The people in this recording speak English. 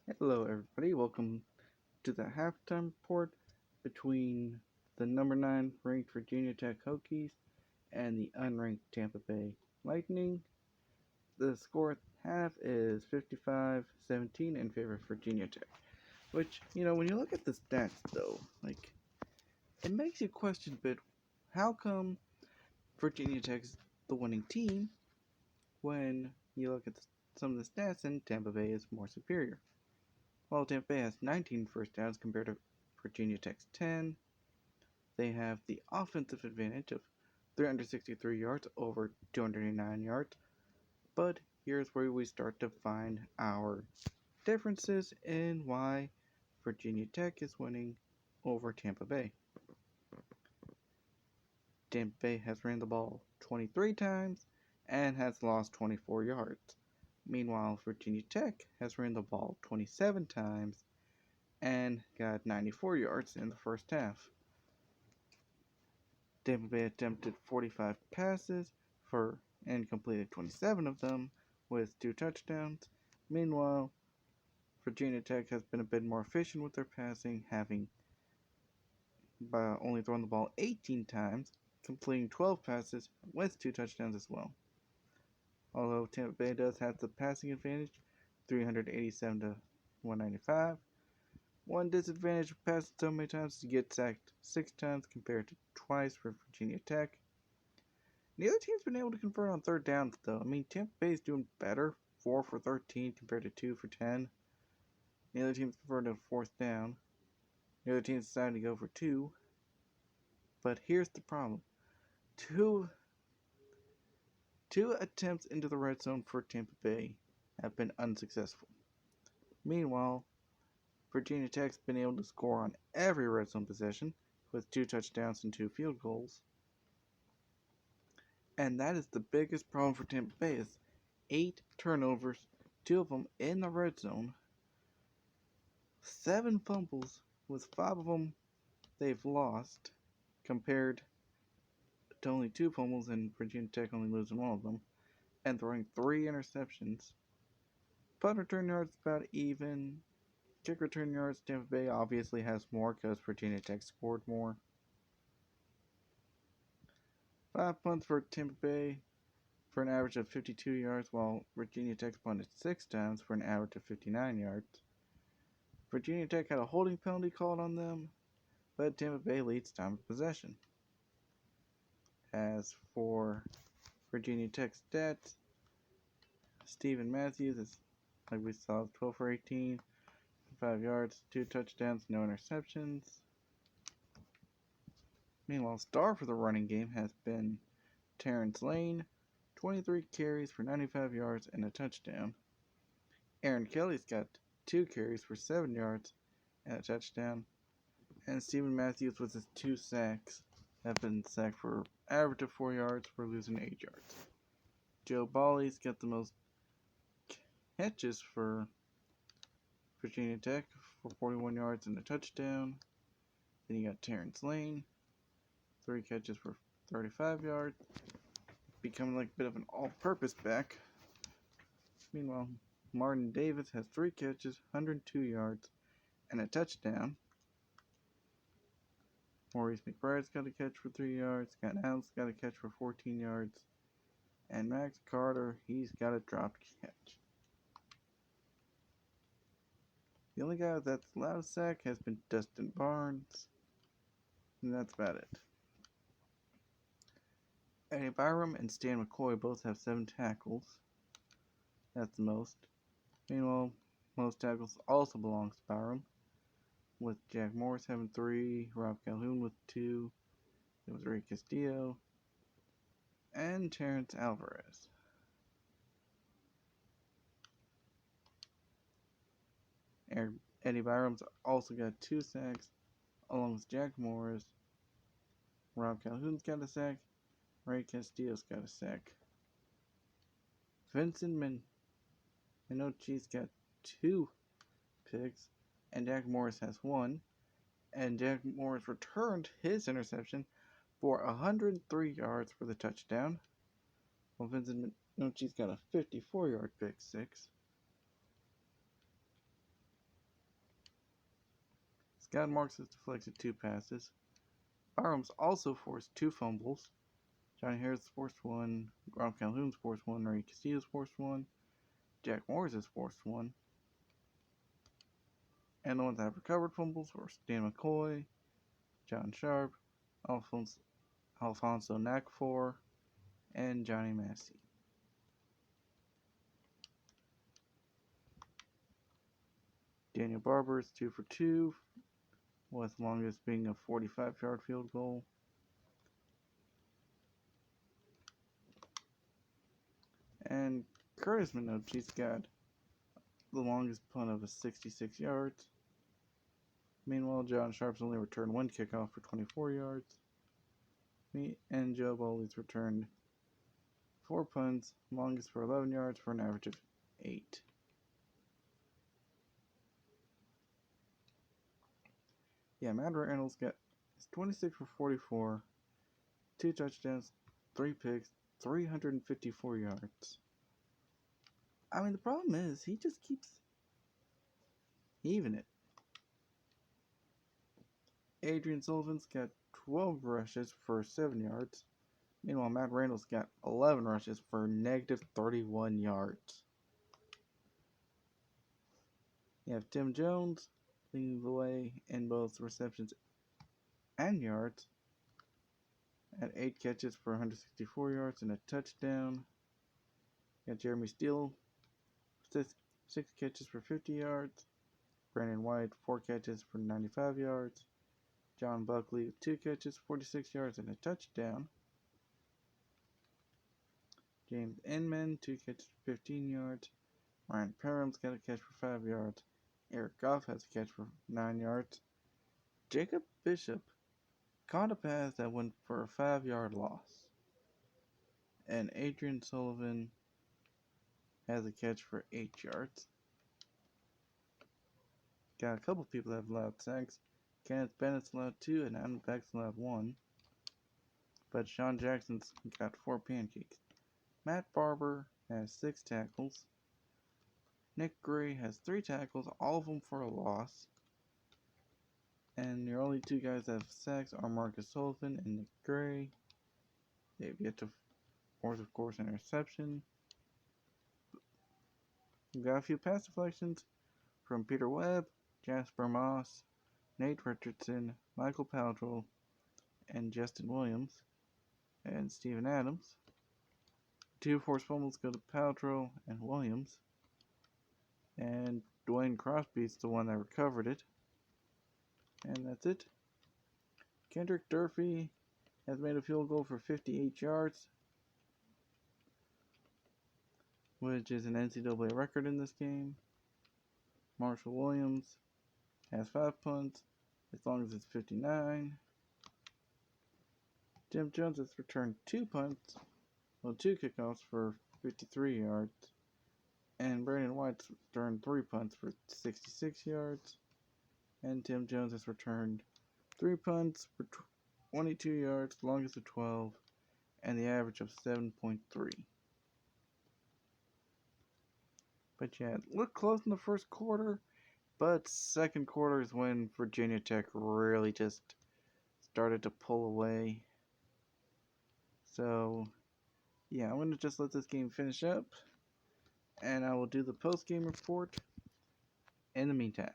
Hello, everybody. Welcome to the halftime report between the number 9 ranked Virginia Tech Hokies and the unranked Tampa Bay Lightning. The score at half is 55-17 in favor of Virginia Tech. Which, when you look at the stats, though, it makes you question a bit how come Virginia Tech's the winning team when you look at some of the stats and Tampa Bay is more superior. While Tampa Bay has 19 first downs compared to Virginia Tech's 10, they have the offensive advantage of 363 yards over 289 yards. But here's where we start to find our differences in why Virginia Tech is winning over Tampa Bay. Tampa Bay has ran the ball 23 times and has lost 24 yards. Meanwhile, Virginia Tech has ran the ball 27 times and got 94 yards in the first half. Tampa Bay attempted 45 passes and completed 27 of them with 2 touchdowns. Meanwhile, Virginia Tech has been a bit more efficient with their passing, having only thrown the ball 18 times, completing 12 passes with 2 touchdowns as well. Although Tampa Bay does have the passing advantage, 387 to 195. One disadvantage of passing so many times is to get sacked 6 times compared to twice for Virginia Tech. Neither team's been able to convert on third downs, though. Tampa Bay's doing better, 4 for 13 compared to 2 for 10. Neither team's converted on fourth down. Neither team's decided to go for 2. But here's the problem. Two attempts into the red zone for Tampa Bay have been unsuccessful. Meanwhile, Virginia Tech's been able to score on every red zone possession with 2 touchdowns and 2 field goals. And that is the biggest problem for Tampa Bay is 8 turnovers, 2 of them in the red zone, 7 fumbles, with 5 of them they've lost, compared to only 2 fumbles and Virginia Tech only losing 1 of them, and throwing 3 interceptions. Punt return yards about even. Kick return yards, Tampa Bay obviously has more because Virginia Tech scored more. 5 punts for Tampa Bay for an average of 52 yards, while Virginia Tech punted 6 times for an average of 59 yards. Virginia Tech had a holding penalty called on them, but Tampa Bay leads time of possession. As for Virginia Tech stats, Steven Matthews is, like we saw, 12 for 18, 5 yards, 2 touchdowns, no interceptions. Meanwhile, star for the running game has been Terrence Lane, 23 carries for 95 yards and a touchdown. Aaron Kelly's got 2 carries for 7 yards and a touchdown. And Steven Matthews with his 2 sacks have been sacked for average of 4 yards for losing 8 yards. Joe Bali's got the most catches for Virginia Tech for 41 yards and a touchdown. Then you got Terrence Lane, 3 catches for 35 yards, becoming like a bit of an all-purpose back. Meanwhile, Martin Davis has 3 catches, 102 yards, and a touchdown. Maurice McBride's got a catch for 3 yards, Scott Allen's got a catch for 14 yards, and Max Carter, he's got a dropped catch. The only guy that's allowed a sack has been Dustin Barnes, and that's about it. Eddie Byram and Stan McCoy both have 7 tackles. That's the most. Meanwhile, most tackles also belongs to Byram, with Jack Morris having 3, Rob Calhoun with 2, it was Ray Castillo, and Terrence Alvarez. Eddie Byram's also got 2 sacks, along with Jack Morris. Rob Calhoun's got a sack. Ray Castillo's got a sack. Vincent Minucci's got 2 picks, and Jack Morris has 1. And Jack Morris returned his interception for 103 yards for the touchdown, while Vincent Minucci's got a 54-yard pick 6. Scott Marks has deflected 2 passes. Barham's also forced 2 fumbles. Johnny Harris forced 1. Grom Calhoun forced 1. Ray Castillo forced 1. Jack Morris has forced 1. And the ones that have recovered fumbles were Stan McCoy, John Sharp, Alfonso Nakfor, and Johnny Massey. Daniel Barber is 2 for 2, with longest being a 45-yard field goal. And Curtis Minocci's got the longest punt of 66 yards. Meanwhile, John Sharp's only returned 1 kickoff for 24 yards. And Joe Bowley's returned 4 punts, longest for 11 yards for an average of 8. Yeah, Matt Reynolds got 26 for 44, 2 touchdowns, 3 picks, 354 yards. I mean, the problem is he just keeps even it. Adrian Sullivan's got 12 rushes for 7 yards. Meanwhile, Matt Reynolds got 11 rushes for negative 31 yards. You have Tim Jones leading the way in both receptions and yards at 8 catches for 164 yards and a touchdown. You got Jeremy Steele, 6 catches for 50 yards. Brandon White, 4 catches for 95 yards. John Buckley, 2 catches, 46 yards, and a touchdown. James Inman, 2 catches for 15 yards. Ryan Parham's got a catch for 5 yards. Eric Goff has a catch for 9 yards. Jacob Bishop caught a pass that went for a 5-yard loss. And Adrian Sullivan has a catch for 8 yards. Got a couple people that have allowed sacks. Kenneth Bennett's allowed 2 and Adam Beck's allowed 1. But Sean Jackson's got 4 pancakes. Matt Barber has 6 tackles. Nick Gray has 3 tackles, all of them for a loss. And your only 2 guys that have sacks are Marcus Sullivan and Nick Gray. They've yet to force, of course, an interception. We've got a few pass deflections from Peter Webb, Jasper Moss, Nate Richardson, Michael Paltrow, and Justin Williams, and Steven Adams. 2 forced fumbles go to Paltrow and Williams. And Dwayne Crosby's the one that recovered it. And that's it. Kendrick Durfee has made a field goal for 58 yards, which is an NCAA record in this game. Marshall Williams has 5 punts, as long as it's 59. Jim Jones has returned 2 punts, 2 kickoffs for 53 yards. And Brandon White's returned 3 punts for 66 yards. And Tim Jones has returned 3 punts for 22 yards, longest of 12, and the average of 7.3. But yeah, it looked close in the first quarter, but second quarter is when Virginia Tech really just started to pull away. So, yeah, I'm going to just let this game finish up, and I will do the post-game report in the meantime.